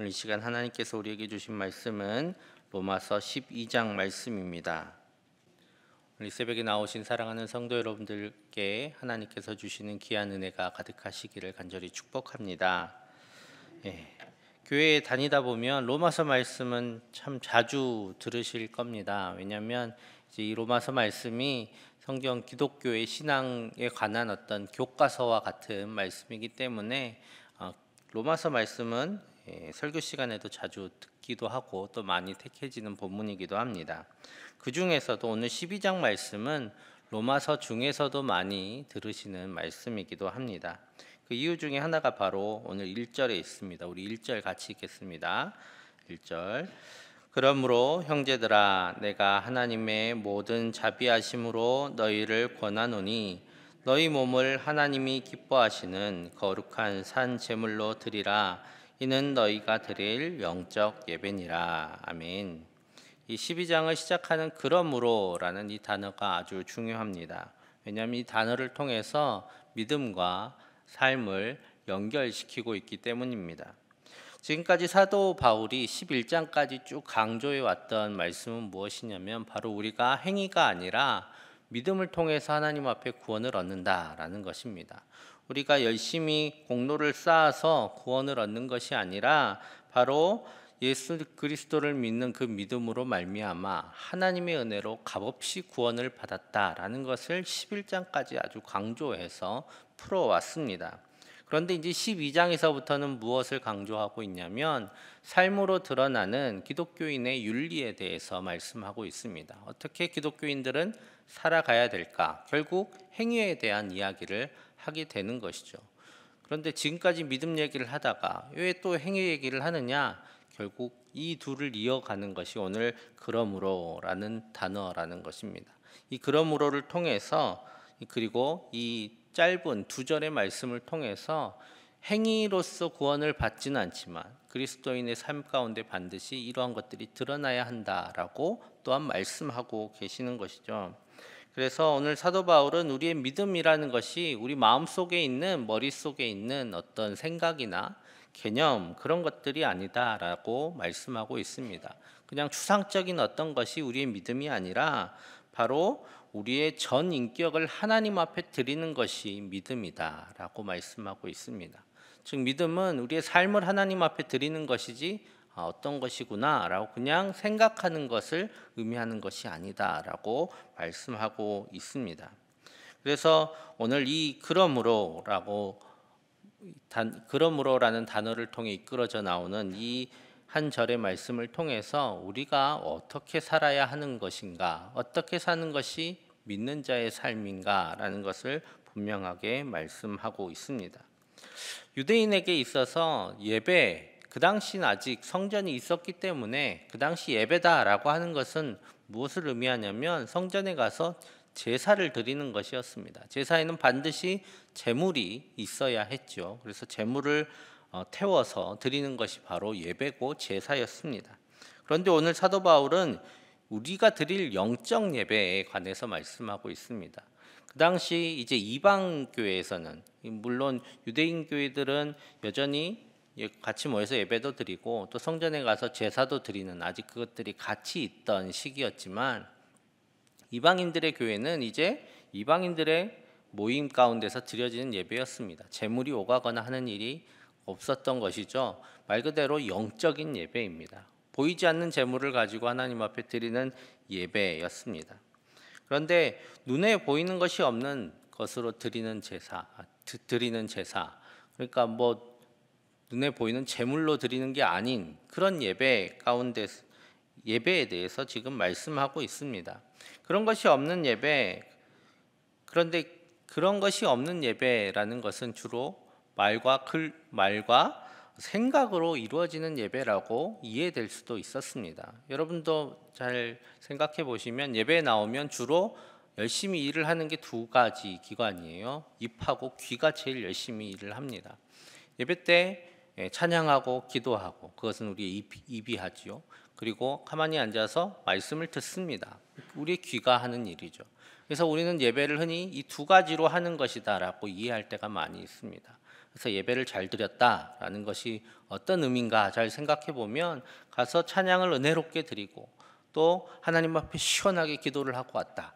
오늘 이 시간 하나님께서 우리에게 주신 말씀은 로마서 12장 말씀입니다. 오늘 이 새벽에 나오신 사랑하는 성도 여러분들께 하나님께서 주시는 귀한 은혜가 가득하시기를 간절히 축복합니다. 교회에 다니다 보면 로마서 말씀은 참 자주 들으실 겁니다. 왜냐하면 이제 이 로마서 말씀이 성경 기독교의 신앙에 관한 어떤 교과서와 같은 말씀이기 때문에 로마서 말씀은 설교 시간에도 자주 듣기도 하고 또 많이 택해지는 본문이기도 합니다. 그 중에서도 오늘 12장 말씀은 로마서 중에서도 많이 들으시는 말씀이기도 합니다. 그 이유 중에 하나가 바로 오늘 1절에 있습니다. 우리 1절 같이 읽겠습니다. 1절. 그러므로 형제들아 내가 하나님의 모든 자비하심으로 너희를 권하노니 너희 몸을 하나님이 기뻐하시는 거룩한 산 제물로 드리라. 이는 너희가 드릴 영적 예배니라. 아멘. 이 12장을 시작하는 그러므로라는 이 단어가 아주 중요합니다. 왜냐하면 이 단어를 통해서 믿음과 삶을 연결시키고 있기 때문입니다. 지금까지 사도 바울이 11장까지 쭉 강조해 왔던 말씀은 무엇이냐면 바로 우리가 행위가 아니라 믿음을 통해서 하나님 앞에 구원을 얻는다라는 것입니다. 우리가 열심히 공로를 쌓아서 구원을 얻는 것이 아니라 바로 예수 그리스도를 믿는 그 믿음으로 말미암아 하나님의 은혜로 값없이 구원을 받았다라는 것을 11장까지 아주 강조해서 풀어왔습니다. 그런데 이제 12장에서부터는 무엇을 강조하고 있냐면 삶으로 드러나는 기독교인의 윤리에 대해서 말씀하고 있습니다. 어떻게 기독교인들은 살아가야 될까? 결국 행위에 대한 이야기를 하게 되는 것이죠. 그런데 지금까지 믿음 얘기를 하다가 왜 또 행위 얘기를 하느냐? 결국 이 둘을 이어가는 것이 오늘 그러므로라는 단어라는 것입니다. 이 그러므로를 통해서 그리고 이 짧은 두 절의 말씀을 통해서 행위로서 구원을 받지는 않지만 그리스도인의 삶 가운데 반드시 이러한 것들이 드러나야 한다라고 또한 말씀하고 계시는 것이죠. 그래서 오늘 사도 바울은 우리의 믿음이라는 것이 우리 마음속에 있는 머릿속에 있는 어떤 생각이나 개념 그런 것들이 아니다라고 말씀하고 있습니다. 그냥 추상적인 어떤 것이 우리의 믿음이 아니라 바로 우리의 전 인격을 하나님 앞에 드리는 것이 믿음이다라고 말씀하고 있습니다. 즉 믿음은 우리의 삶을 하나님 앞에 드리는 것이지 어떤 것이구나라고 그냥 생각하는 것을 의미하는 것이 아니다라고 말씀하고 있습니다. 그래서 오늘 이 그러므로라는 단어를 통해 이끌어져 나오는 이 한 절의 말씀을 통해서 우리가 어떻게 살아야 하는 것인가, 어떻게 사는 것이 믿는 자의 삶인가라는 것을 분명하게 말씀하고 있습니다. 유대인에게 있어서 예배, 그 당시는 아직 성전이 있었기 때문에 그 당시 예배다라고 하는 것은 무엇을 의미하냐면 성전에 가서 제사를 드리는 것이었습니다. 제사에는 반드시 제물이 있어야 했죠. 그래서 제물을 태워서 드리는 것이 바로 예배고 제사였습니다. 그런데 오늘 사도 바울은 우리가 드릴 영적 예배에 관해서 말씀하고 있습니다. 그 당시 이제 이방 교회에서는 물론 유대인 교회들은 여전히 같이 모여서 예배도 드리고 또 성전에 가서 제사도 드리는 아직 그것들이 같이 있던 시기였지만 이방인들의 교회는 이제 이방인들의 모임 가운데서 드려지는 예배였습니다. 제물이 오가거나 하는 일이 없었던 것이죠. 말 그대로 영적인 예배입니다. 보이지 않는 제물을 가지고 하나님 앞에 드리는 예배였습니다. 그런데 눈에 보이는 것이 없는 것으로 드리는 제사, 그러니까 뭐 눈에 보이는 제물로 드리는 게 아닌 그런 예배 가운데 예배에 대해서 지금 말씀하고 있습니다. 그런 것이 없는 예배, 그런데 그런 것이 없는 예배라는 것은 주로 말과 생각으로 이루어지는 예배라고 이해될 수도 있었습니다. 여러분도 잘 생각해 보시면 예배에 나오면 주로 열심히 일을 하는 게 두 가지 기관이에요. 입하고 귀가 제일 열심히 일을 합니다. 예배 때 찬양하고 기도하고 그것은 우리의 입이 하지요. 그리고 가만히 앉아서 말씀을 듣습니다. 우리의 귀가 하는 일이죠. 그래서 우리는 예배를 흔히 이 두 가지로 하는 것이다라고 이해할 때가 많이 있습니다. 그래서 예배를 잘 드렸다라는 것이 어떤 의미인가 잘 생각해 보면 가서 찬양을 은혜롭게 드리고 또 하나님 앞에 시원하게 기도를 하고 왔다.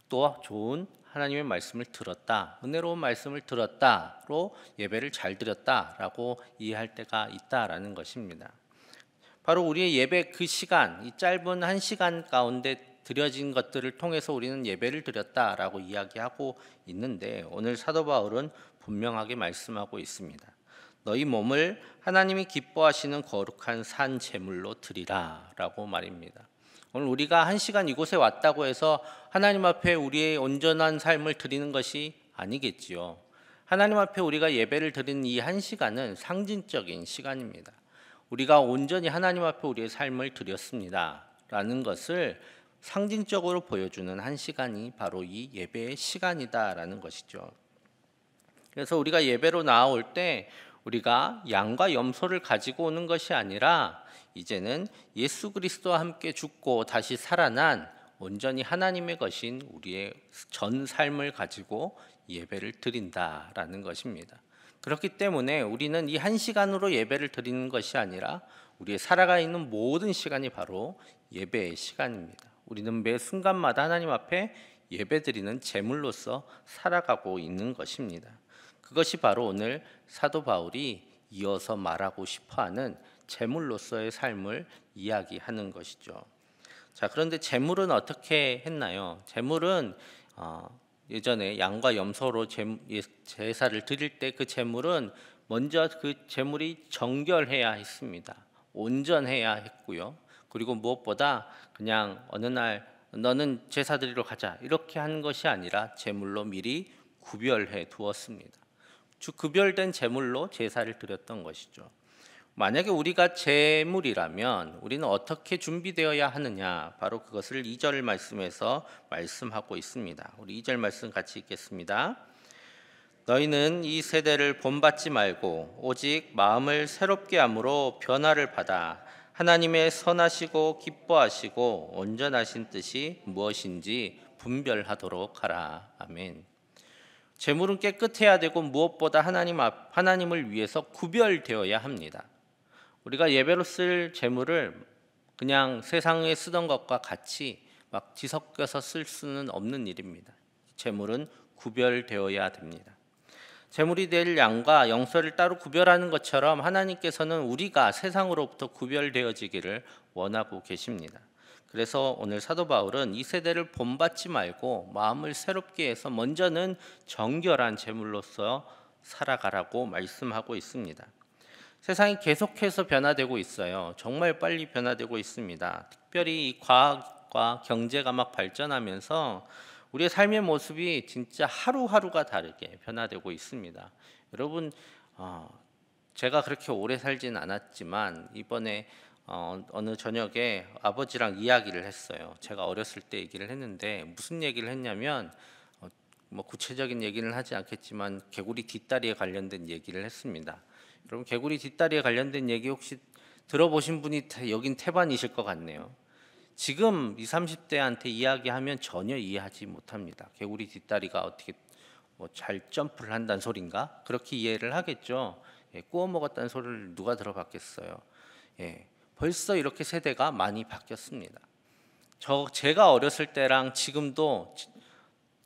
또 좋은 하나님의 말씀을 들었다. 은혜로운 말씀을 들었다로 예배를 잘 드렸다라고 이해할 때가 있다라는 것입니다. 바로 우리의 예배 그 시간, 이 짧은 한 시간 가운데 드려진 것들을 통해서 우리는 예배를 드렸다라고 이야기하고 있는데 오늘 사도 바울은 분명하게 말씀하고 있습니다. 너희 몸을 하나님이 기뻐하시는 거룩한 산 제물로 드리라라고 말입니다. 오늘 우리가 한 시간 이곳에 왔다고 해서 하나님 앞에 우리의 온전한 삶을 드리는 것이 아니겠지요. 하나님 앞에 우리가 예배를 드리는 이 한 시간은 상징적인 시간입니다. 우리가 온전히 하나님 앞에 우리의 삶을 드렸습니다 라는 것을 상징적으로 보여주는 한 시간이 바로 이 예배의 시간이다라는 것이죠. 그래서 우리가 예배로 나올 때 우리가 양과 염소를 가지고 오는 것이 아니라 이제는 예수 그리스도와 함께 죽고 다시 살아난 온전히 하나님의 것인 우리의 전 삶을 가지고 예배를 드린다라는 것입니다. 그렇기 때문에 우리는 이 한 시간으로 예배를 드리는 것이 아니라 우리의 살아가 있는 모든 시간이 바로 예배의 시간입니다. 우리는 매 순간마다 하나님 앞에 예배드리는 제물로서 살아가고 있는 것입니다. 그것이 바로 오늘 사도 바울이 이어서 말하고 싶어하는 제물로서의 삶을 이야기하는 것이죠. 자, 그런데 제물은 어떻게 했나요? 제물은 예전에 양과 염소로 제사를 드릴 때 그 제물은 먼저 그 제물이 정결해야 했습니다. 온전해야 했고요. 그리고 무엇보다 그냥 어느 날 너는 제사 드리러 가자 이렇게 하는 것이 아니라 제물로 미리 구별해 두었습니다. 구별된 제물로 제사를 드렸던 것이죠. 만약에 우리가 제물이라면 우리는 어떻게 준비되어야 하느냐, 바로 그것을 2절 말씀에서 말씀하고 있습니다. 우리 2절 말씀 같이 읽겠습니다. 너희는 이 세대를 본받지 말고 오직 마음을 새롭게 함으로 변화를 받아 하나님의 선하시고 기뻐하시고 온전하신 뜻이 무엇인지 분별하도록 하라. 아멘. 제물은 깨끗해야 되고 무엇보다 하나님을 위해서 구별되어야 합니다. 우리가 예배로 쓸 제물을 그냥 세상에 쓰던 것과 같이 막 뒤섞여서 쓸 수는 없는 일입니다. 제물은 구별되어야 됩니다. 제물이 될 양과 염소를 따로 구별하는 것처럼 하나님께서는 우리가 세상으로부터 구별되어지기를 원하고 계십니다. 그래서 오늘 사도 바울은 이 세대를 본받지 말고 마음을 새롭게 해서 먼저는 정결한 제물로서 살아가라고 말씀하고 있습니다. 세상이 계속해서 변화되고 있어요. 정말 빨리 변화되고 있습니다. 특별히 이 과학과 경제가 막 발전하면서 우리의 삶의 모습이 진짜 하루하루가 다르게 변화되고 있습니다. 여러분, 제가 그렇게 오래 살진 않았지만 이번에 어느 저녁에 아버지랑 이야기를 했어요. 제가 어렸을 때 얘기를 했는데 무슨 얘기를 했냐면 뭐 구체적인 얘기는 하지 않겠지만 개구리 뒷다리에 관련된 얘기를 했습니다. 여러분, 개구리 뒷다리에 관련된 얘기 혹시 들어보신 분이 여긴 태반이실 것 같네요. 지금 20, 30대한테 이야기하면 전혀 이해하지 못합니다. 개구리 뒷다리가 어떻게 뭐 잘 점프를 한다는 소린가? 그렇게 이해를 하겠죠. 구워 먹었다는 소리를 누가 들어봤겠어요. 벌써 이렇게 세대가 많이 바뀌었습니다. 제가 어렸을 때랑 지금도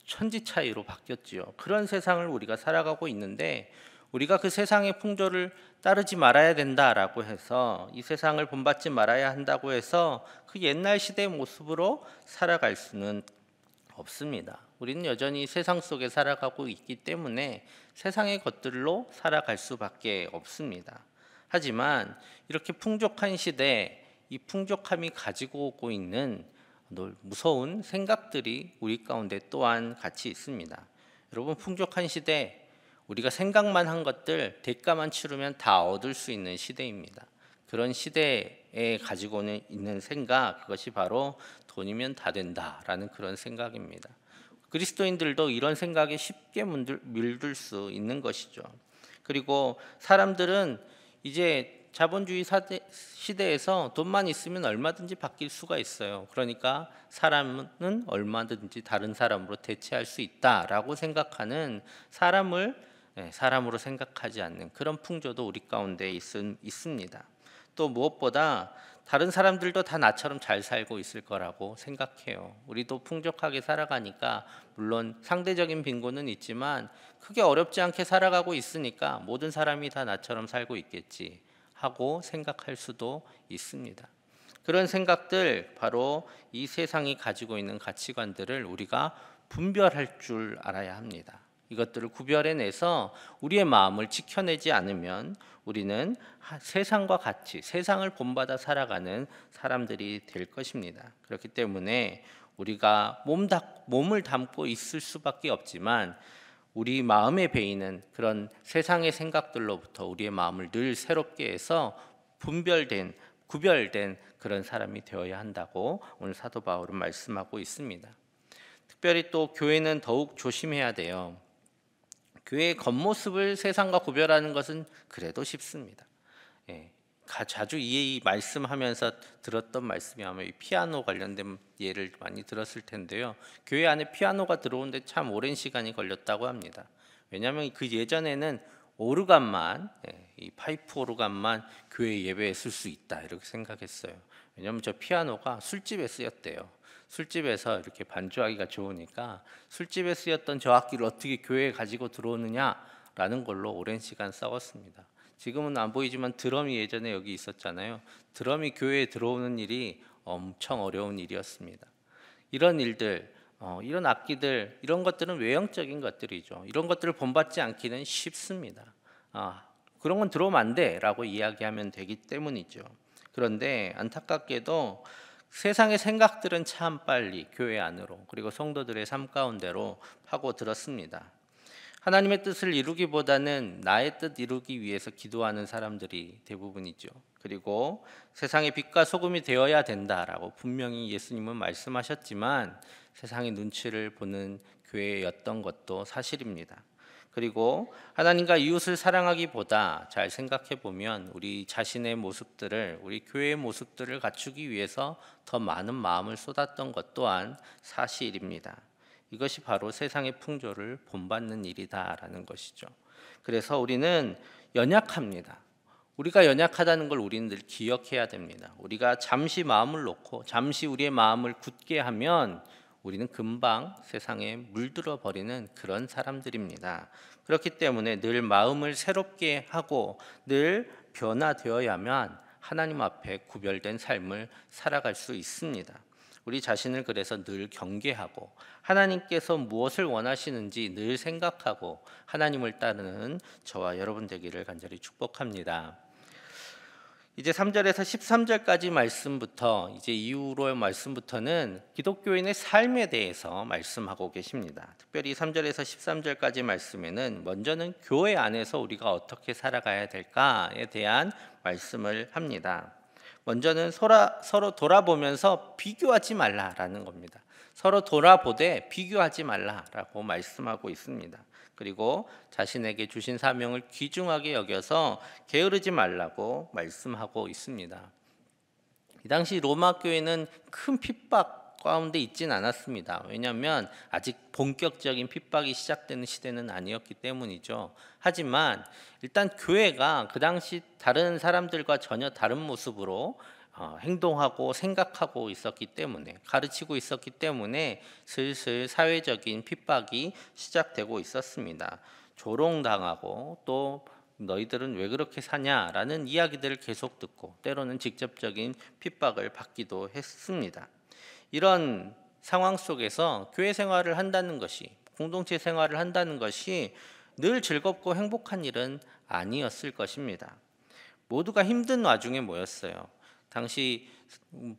천지 차이로 바뀌었지요. 그런 세상을 우리가 살아가고 있는데 우리가 그 세상의 풍조를 따르지 말아야 된다라고 해서 이 세상을 본받지 말아야 한다고 해서 그 옛날 시대의 모습으로 살아갈 수는 없습니다. 우리는 여전히 세상 속에 살아가고 있기 때문에 세상의 것들로 살아갈 수밖에 없습니다. 하지만 이렇게 풍족한 시대, 이 풍족함이 가지고 오고 있는 무서운 생각들이 우리 가운데 또한 같이 있습니다. 여러분, 풍족한 시대, 우리가 생각만 한 것들 대가만 치르면 다 얻을 수 있는 시대입니다. 그런 시대에 가지고 있는 생각, 그것이 바로 돈이면 다 된다라는 그런 생각입니다. 그리스도인들도 이런 생각에 쉽게 물들 수 있는 것이죠. 그리고 사람들은 이제 자본주의 시대에서 돈만 있으면 얼마든지 바뀔 수가 있어요. 그러니까 사람은 얼마든지 다른 사람으로 대체할 수 있다라고 생각하는 사람을 사람으로 생각하지 않는 그런 풍조도 우리 가운데 있습니다. 또 무엇보다 다른 사람들도 다 나처럼 잘 살고 있을 거라고 생각해요. 우리도 풍족하게 살아가니까 물론 상대적인 빈곤은 있지만 크게 어렵지 않게 살아가고 있으니까 모든 사람이 다 나처럼 살고 있겠지 하고 생각할 수도 있습니다. 그런 생각들, 바로 이 세상이 가지고 있는 가치관들을 우리가 분별할 줄 알아야 합니다. 이것들을 구별해내서 우리의 마음을 지켜내지 않으면 우리는 세상과 같이 세상을 본받아 살아가는 사람들이 될 것입니다. 그렇기 때문에 우리가 몸을 담고 있을 수밖에 없지만 우리 마음에 배이는 그런 세상의 생각들로부터 우리의 마음을 늘 새롭게 해서 구별된 그런 사람이 되어야 한다고 오늘 사도 바울은 말씀하고 있습니다. 특별히 또 교회는 더욱 조심해야 돼요. 교회의 겉모습을 세상과 구별하는 것은 그래도 쉽습니다. 자주 이 말씀하면서 들었던 말씀이 아마 이 피아노 관련된 예를 많이 들었을 텐데요. 교회 안에 피아노가 들어오는데 참 오랜 시간이 걸렸다고 합니다. 왜냐하면 그 예전에는 오르간만, 이 파이프 오르간만 교회 예배에 쓸 수 있다 이렇게 생각했어요. 왜냐하면 저 피아노가 술집에 쓰였대요. 술집에서 이렇게 반주하기가 좋으니까 술집에 쓰였던 저 악기를 어떻게 교회에 가지고 들어오느냐라는 걸로 오랜 시간 싸웠습니다. 지금은 안 보이지만 드럼이 예전에 여기 있었잖아요. 드럼이 교회에 들어오는 일이 엄청 어려운 일이었습니다. 이런 일들, 이런 악기들, 이런 것들은 외형적인 것들이죠. 이런 것들을 본받지 않기는 쉽습니다. 그런 건 들어오면 안 돼라고 이야기하면 되기 때문이죠. 그런데 안타깝게도 세상의 생각들은 참 빨리 교회 안으로, 그리고 성도들의 삶 가운데로 파고들었습니다. 하나님의 뜻을 이루기보다는 나의 뜻 이루기 위해서 기도하는 사람들이 대부분이죠. 그리고 세상의 빛과 소금이 되어야 된다라고 분명히 예수님은 말씀하셨지만 세상의 눈치를 보는 교회였던 것도 사실입니다. 그리고 하나님과 이웃을 사랑하기보다 잘 생각해 보면 우리 자신의 모습들을, 우리 교회의 모습들을 갖추기 위해서 더 많은 마음을 쏟았던 것 또한 사실입니다. 이것이 바로 세상의 풍조를 본받는 일이다라는 것이죠. 그래서 우리는 연약합니다. 우리가 연약하다는 걸 우리는 늘 기억해야 됩니다. 우리가 잠시 마음을 놓고 잠시 우리의 마음을 굳게 하면 우리는 금방 세상에 물들어 버리는 그런 사람들입니다. 그렇기 때문에 늘 마음을 새롭게 하고 늘 변화되어야만 하나님 앞에 구별된 삶을 살아갈 수 있습니다. 우리 자신을 그래서 늘 경계하고 하나님께서 무엇을 원하시는지 늘 생각하고 하나님을 따르는 저와 여러분 되기를 간절히 축복합니다. 이제 3절에서 13절까지 말씀부터, 이제 이후로의 말씀부터는 기독교인의 삶에 대해서 말씀하고 계십니다. 특별히 3절에서 13절까지 말씀에는 먼저는 교회 안에서 우리가 어떻게 살아가야 될까에 대한 말씀을 합니다. 먼저는 서로 돌아보면서 비교하지 말라라는 겁니다. 서로 돌아보되 비교하지 말라라고 말씀하고 있습니다. 그리고 자신에게 주신 사명을 귀중하게 여겨서 게으르지 말라고 말씀하고 있습니다. 이 당시 로마 교회는 큰 핍박 가운데 있진 않았습니다. 왜냐하면 아직 본격적인 핍박이 시작되는 시대는 아니었기 때문이죠. 하지만 일단 교회가 그 당시 다른 사람들과 전혀 다른 모습으로 행동하고 생각하고 있었기 때문에, 가르치고 있었기 때문에 슬슬 사회적인 핍박이 시작되고 있었습니다. 조롱당하고 또 너희들은 왜 그렇게 사냐라는 이야기들을 계속 듣고 때로는 직접적인 핍박을 받기도 했습니다. 이런 상황 속에서 교회 생활을 한다는 것이, 공동체 생활을 한다는 것이 늘 즐겁고 행복한 일은 아니었을 것입니다. 모두가 힘든 와중에 모였어요. 당시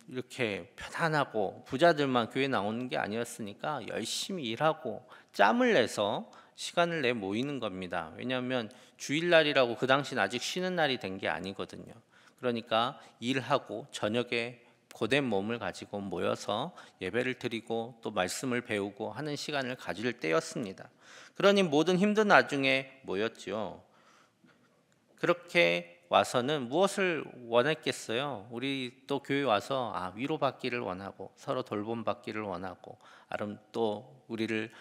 이렇게 편안하고 부자들만 교회 나오는 게 아니었으니까 열심히 일하고 짬을 내서 시간을 내 모이는 겁니다. 왜냐하면 주일날이라고 그 당시는 아직 쉬는 날이 된 게 아니거든요. 그러니까 일하고 저녁에 고된 몸을 가지고 모여서 예배를 드리고 또 말씀을 배우고 하는 시간을 가질 때였습니다. 그러니 모든 힘든 와중에 모였죠. 그렇게 와서는 무엇을 원했겠어요? 우리 또 교회 와서 위로받기를 원하고 서로 돌봄받기를 원하고 또 우리를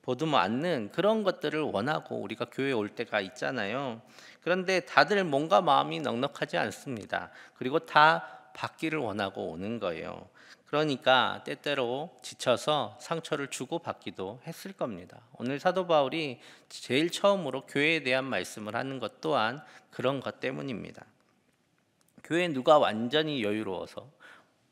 보듬어 안는 그런 것들을 원하고 우리가 교회에 올 때가 있잖아요. 그런데 다들 뭔가 마음이 넉넉하지 않습니다. 그리고 다 받기를 원하고 오는 거예요. 그러니까 때때로 지쳐서 상처를 주고 받기도 했을 겁니다. 오늘 사도 바울이 제일 처음으로 교회에 대한 말씀을 하는 것 또한 그런 것 때문입니다. 교회 누가 완전히 여유로워서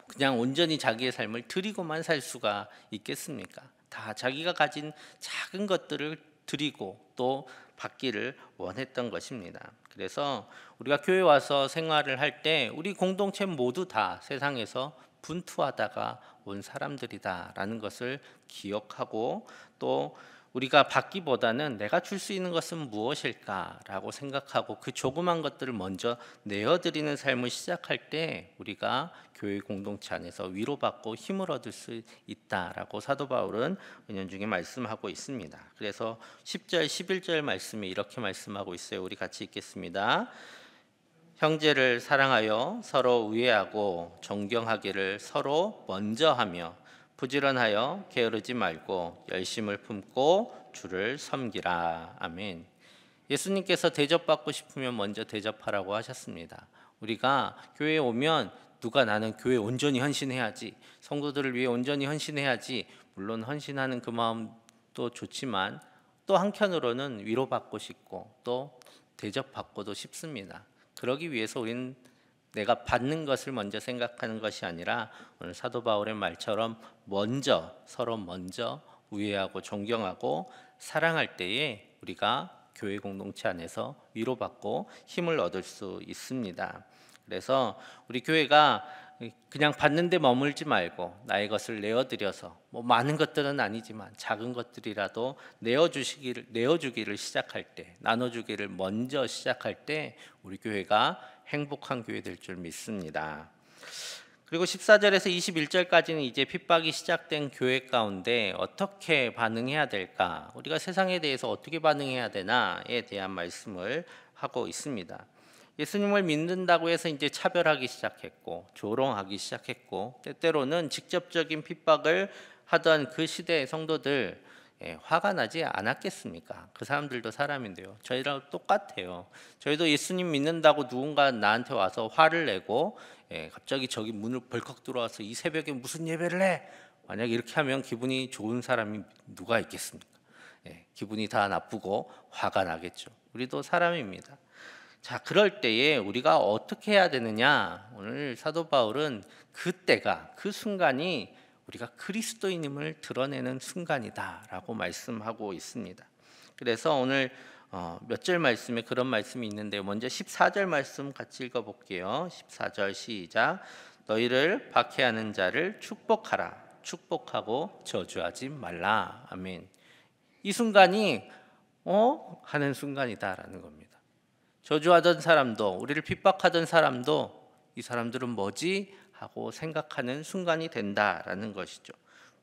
그냥 온전히 자기의 삶을 드리고만 살 수가 있겠습니까? 다 자기가 가진 작은 것들을 드리고 또 받기를 원했던 것입니다. 그래서 우리가 교회 와서 생활을 할 때 우리 공동체 모두 다 세상에서 분투하다가 온 사람들이다라는 것을 기억하고 또 우리가 받기보다는 내가 줄 수 있는 것은 무엇일까라고 생각하고 그 조그만 것들을 먼저 내어드리는 삶을 시작할 때 우리가 교회 공동체 안에서 위로받고 힘을 얻을 수 있다라고 사도 바울은 은연중에 말씀하고 있습니다. 그래서 10절 11절 말씀에 이렇게 말씀하고 있어요. 우리 같이 읽겠습니다. 형제를 사랑하여 서로 우애하고 존경하기를 서로 먼저 하며 부지런하여 게으르지 말고 열심을 품고 주를 섬기라. 아멘. 예수님께서 대접받고 싶으면 먼저 대접하라고 하셨습니다. 우리가 교회에 오면 누가 나는 교회 온전히 헌신해야지, 성도들을 위해 온전히 헌신해야지, 물론 헌신하는 그 마음도 좋지만 또 한편으로는 위로받고 싶고 또 대접받고도 싶습니다. 그러기 위해서 우리는 내가 받는 것을 먼저 생각하는 것이 아니라 오늘 사도 바울의 말처럼 서로 먼저 우애하고 존경하고 사랑할 때에 우리가 교회 공동체 안에서 위로받고 힘을 얻을 수 있습니다. 그래서 우리 교회가 그냥 받는 데 머물지 말고 나의 것을 내어드려서 많은 것들은 아니지만 작은 것들이라도 내어주기를 시작할 때, 나눠주기를 먼저 시작할 때 우리 교회가 행복한 교회 될 줄 믿습니다. 그리고 14절에서 21절까지는 이제 핍박이 시작된 교회 가운데 어떻게 반응해야 될까? 우리가 세상에 대해서 어떻게 반응해야 되나에 대한 말씀을 하고 있습니다. 예수님을 믿는다고 해서 이제 차별하기 시작했고 조롱하기 시작했고 때때로는 직접적인 핍박을 하던 그 시대의 성도들 화가 나지 않았겠습니까? 그 사람들도 사람인데요. 저희랑 똑같아요. 저희도 예수님 믿는다고 누군가 나한테 와서 화를 내고 갑자기 저기 문을 벌컥 들어와서 이 새벽에 무슨 예배를 해? 만약 이렇게 하면 기분이 좋은 사람이 누가 있겠습니까? 기분이 다 나쁘고 화가 나겠죠. 우리도 사람입니다. 자, 그럴 때에 우리가 어떻게 해야 되느냐? 오늘 사도 바울은 그때가 그 순간이 우리가 그리스도인임을 드러내는 순간이다라고 말씀하고 있습니다. 그래서 오늘 몇 절 말씀에 그런 말씀이 있는데 먼저 14절 말씀 같이 읽어볼게요. 14절 시작. 너희를 박해하는 자를 축복하라. 축복하고 저주하지 말라. 아멘. 이 순간이 하는 순간이다라는 겁니다. 저주하던 사람도 우리를 핍박하던 사람도 이 사람들은 뭐지? 하고 생각하는 순간이 된다라는 것이죠.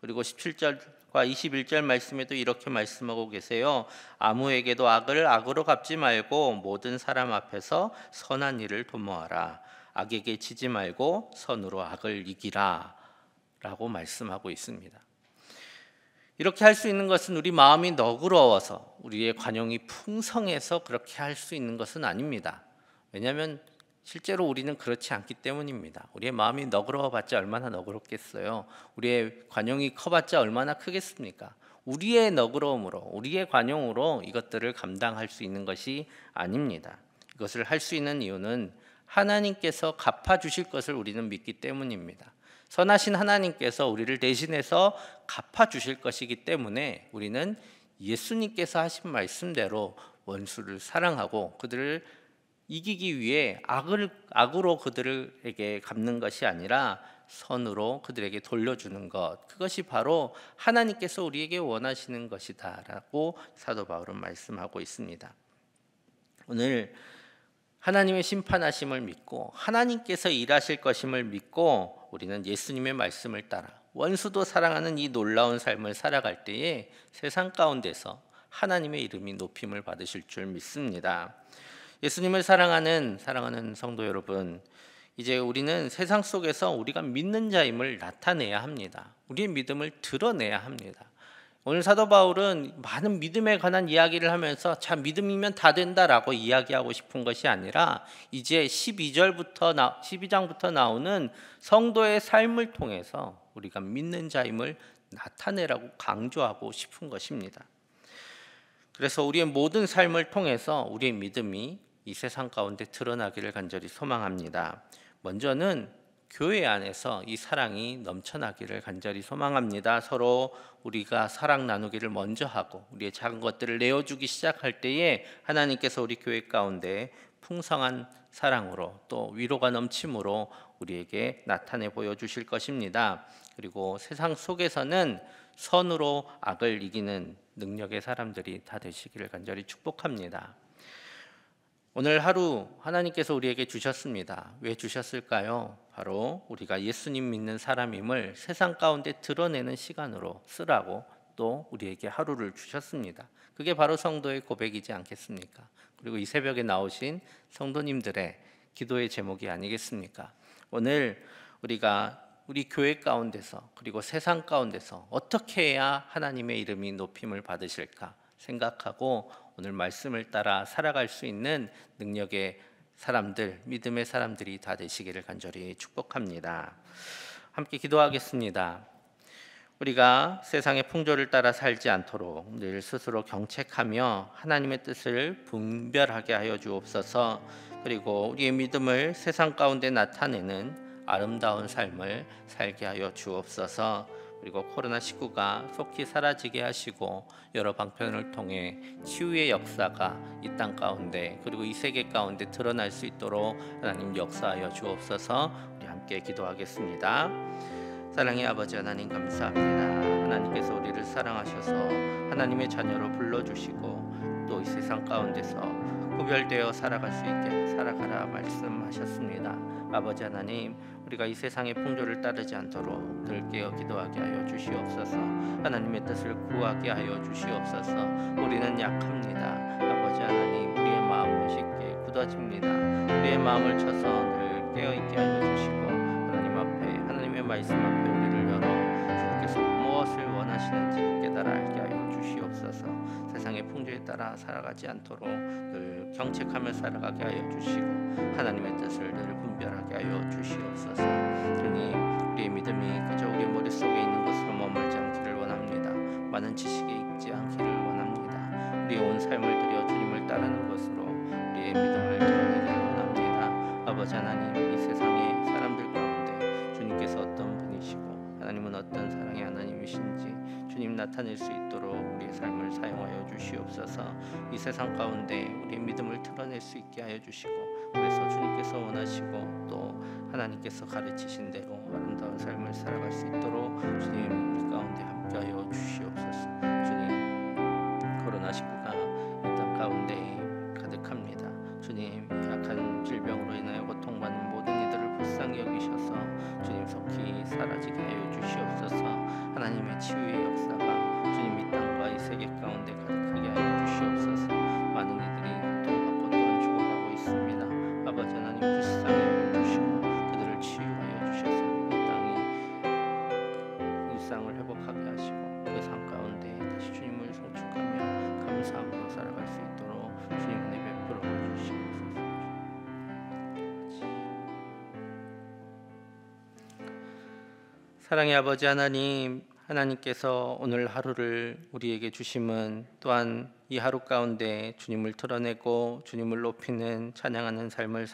그리고 17절과 21절 말씀에도 이렇게 말씀하고 계세요. 아무에게도 악을 악으로 갚지 말고 모든 사람 앞에서 선한 일을 도모하라. 악에게 지지 말고 선으로 악을 이기라 라고 말씀하고 있습니다. 이렇게 할 수 있는 것은 우리 마음이 너그러워서 우리의 관용이 풍성해서 그렇게 할 수 있는 것은 아닙니다. 왜냐하면 실제로 우리는 그렇지 않기 때문입니다. 우리의 마음이 너그러워봤자 얼마나 너그럽겠어요. 우리의 관용이 커봤자 얼마나 크겠습니까? 우리의 너그러움으로 우리의 관용으로 이것들을 감당할 수 있는 것이 아닙니다. 이것을 할 수 있는 이유는 하나님께서 갚아주실 것을 우리는 믿기 때문입니다. 선하신 하나님께서 우리를 대신해서 갚아주실 것이기 때문에 우리는 예수님께서 하신 말씀대로 원수를 사랑하고 그들을 이기기 위해 악으로 그들에게 갚는 것이 아니라 선으로 그들에게 돌려주는 것, 그것이 바로 하나님께서 우리에게 원하시는 것이다라고 사도 바울은 말씀하고 있습니다. 오늘 하나님의 심판하심을 믿고 하나님께서 일하실 것임을 믿고 우리는 예수님의 말씀을 따라 원수도 사랑하는 이 놀라운 삶을 살아갈 때에 세상 가운데서 하나님의 이름이 높임을 받으실 줄 믿습니다. 예수님을 사랑하는 성도 여러분, 이제 우리는 세상 속에서 우리가 믿는 자임을 나타내야 합니다. 우리의 믿음을 드러내야 합니다. 오늘 사도 바울은 많은 믿음에 관한 이야기를 하면서 자, 믿음이면 다 된다라고 이야기하고 싶은 것이 아니라 이제 12장부터 나오는 성도의 삶을 통해서 우리가 믿는 자임을 나타내라고 강조하고 싶은 것입니다. 그래서 우리의 모든 삶을 통해서 우리의 믿음이 이 세상 가운데 드러나기를 간절히 소망합니다. 먼저는 교회 안에서 이 사랑이 넘쳐나기를 간절히 소망합니다. 서로 우리가 사랑 나누기를 먼저 하고 우리의 작은 것들을 내어주기 시작할 때에 하나님께서 우리 교회 가운데 풍성한 사랑으로 또 위로가 넘침으로 우리에게 나타내 보여주실 것입니다. 그리고 세상 속에서는 선으로 악을 이기는 능력의 사람들이 다 되시기를 간절히 축복합니다. 오늘 하루 하나님께서 우리에게 주셨습니다. 왜 주셨을까요? 바로 우리가 예수님 믿는 사람임을 세상 가운데 드러내는 시간으로 쓰라고 또 우리에게 하루를 주셨습니다. 그게 바로 성도의 고백이지 않겠습니까? 그리고 이 새벽에 나오신 성도님들의 기도의 제목이 아니겠습니까? 오늘 우리가 우리 교회 가운데서 그리고 세상 가운데서 어떻게 해야 하나님의 이름이 높임을 받으실까 생각하고 오늘 말씀을 따라 살아갈 수 있는 능력의 사람들, 믿음의 사람들이 다 되시기를 간절히 축복합니다. 함께 기도하겠습니다. 우리가 세상의 풍조를 따라 살지 않도록 늘 스스로 경책하며 하나님의 뜻을 분별하게 하여 주옵소서. 그리고 우리의 믿음을 세상 가운데 나타내는 아름다운 삶을 살게 하여 주옵소서. 그리고 코로나19가 속히 사라지게 하시고 여러 방편을 통해 치유의 역사가 이 땅 가운데 그리고 이 세계 가운데 드러날 수 있도록 하나님 역사하여 주옵소서. 우리 함께 기도하겠습니다. 사랑의 아버지 하나님 감사합니다. 하나님께서 우리를 사랑하셔서 하나님의 자녀로 불러주시고 또 이 세상 가운데서 구별되어 살아갈 수 있게 살아가라 말씀하셨습니다. 아버지 하나님, 우리가 이 세상의 풍조를 따르지 않도록 늘 깨어 기도하게 하여 주시옵소서. 하나님의 뜻을 구하게 하여 주시옵소서. 우리는 약합니다. 아버지 하나님, 우리의 마음은 쉽게 굳어집니다. 우리의 마음을 쳐서 늘 깨어있게 하여 주시고 하나님 앞에 하나님의 말씀 앞에 우리를 열어 주님께서 무엇을 원하시는지 깨달아 알게 하여 주시옵소서. 세상의 풍조에 따라 살아가지 않도록 늘 경책하며 살아가게 하여 주시고 하나님의 뜻을 늘 분별하게 하여 주시옵소서. 주님, 우리의 믿음이 그저 우리 머릿속에 있는 것으로 머물지 않기를 원합니다. 많은 지식에 있지 않기를 원합니다. 우리의 온 삶을 들여 주님을 따르는 것으로 우리의 믿음을 드러내기를 원합니다. 아버지 하나님, 이 세상의 사람들 가운데 주님께서 어떤 분이시고 하나님은 어떤 사랑의 하나님이신지 주님 나타낼 수 있도록 우리의 삶을 사용하여 주시옵소서. 이 세상 가운데 우리의 믿음을 드러낼 수 있게 하여 주시고 그래서 주님께서 원하시고 또 하나님께서 가르치신 대로 아름다운 삶을 살아갈 수 있도록 주님 우리 가운데 함께하여 주시옵소서. 주님, 코로나19가 이 땅 가운데 가득합니다. 주님, 약한 질병으로 인하여 고통받는 모든 이들을 불쌍히 여기셔서 주님 속히 사라지게 하여 주시옵소서. 하나님의 치유의 역사가 주님 이 땅과 이 세계 가운데 가득하게 하여 주시옵소서. 많은 이들이 고통받고 또한 죽어가고 있습니다. 아버지 하나님, 불쌍히 여겨주시고 그들을 치유하여 주셔서 이 땅이 일상을 회복하게 하시고 그 삶 가운데 다시 주님을 송축하며 감사함으로 살아갈 수 있도록 주님 은혜 베풀어 주시옵소서. 사랑의 아버지 하나님, 하나님께서 오늘 하루를 우리에게 주심은 또한 이 하루 가운데 주님을 드러내고 주님을 높이는 찬양하는 삶을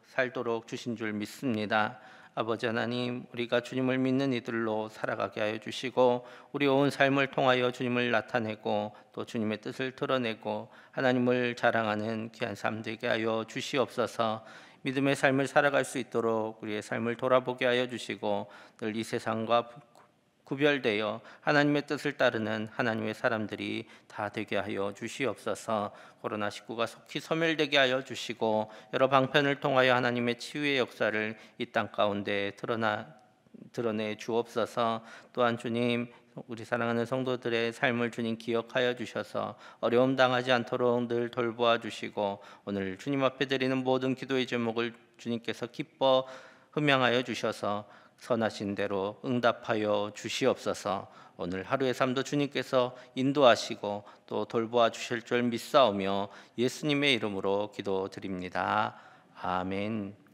살도록 주신 줄 믿습니다. 아버지 하나님, 우리가 주님을 믿는 이들로 살아가게 하여 주시고 우리 온 삶을 통하여 주님을 나타내고 또 주님의 뜻을 드러내고 하나님을 자랑하는 귀한 삶 되게 하여 주시옵소서. 믿음의 삶을 살아갈 수 있도록 우리의 삶을 돌아보게 하여 주시고 늘 이 세상과 구별되어 하나님의 뜻을 따르는 하나님의 사람들이 다 되게 하여 주시옵소서. 코로나19가 속히 소멸되게 하여 주시고 여러 방편을 통하여 하나님의 치유의 역사를 이 땅 가운데 드러내 주옵소서. 또한 주님, 우리 사랑하는 성도들의 삶을 주님 기억하여 주셔서 어려움 당하지 않도록 늘 돌보아 주시고 오늘 주님 앞에 드리는 모든 기도의 제목을 주님께서 기뻐 흠양하여 주셔서 선하신 대로 응답하여 주시옵소서. 오늘 하루의 삶도 주님께서 인도하시고 또 돌보아 주실 줄 믿사오며 예수님의 이름으로 기도드립니다. 아멘.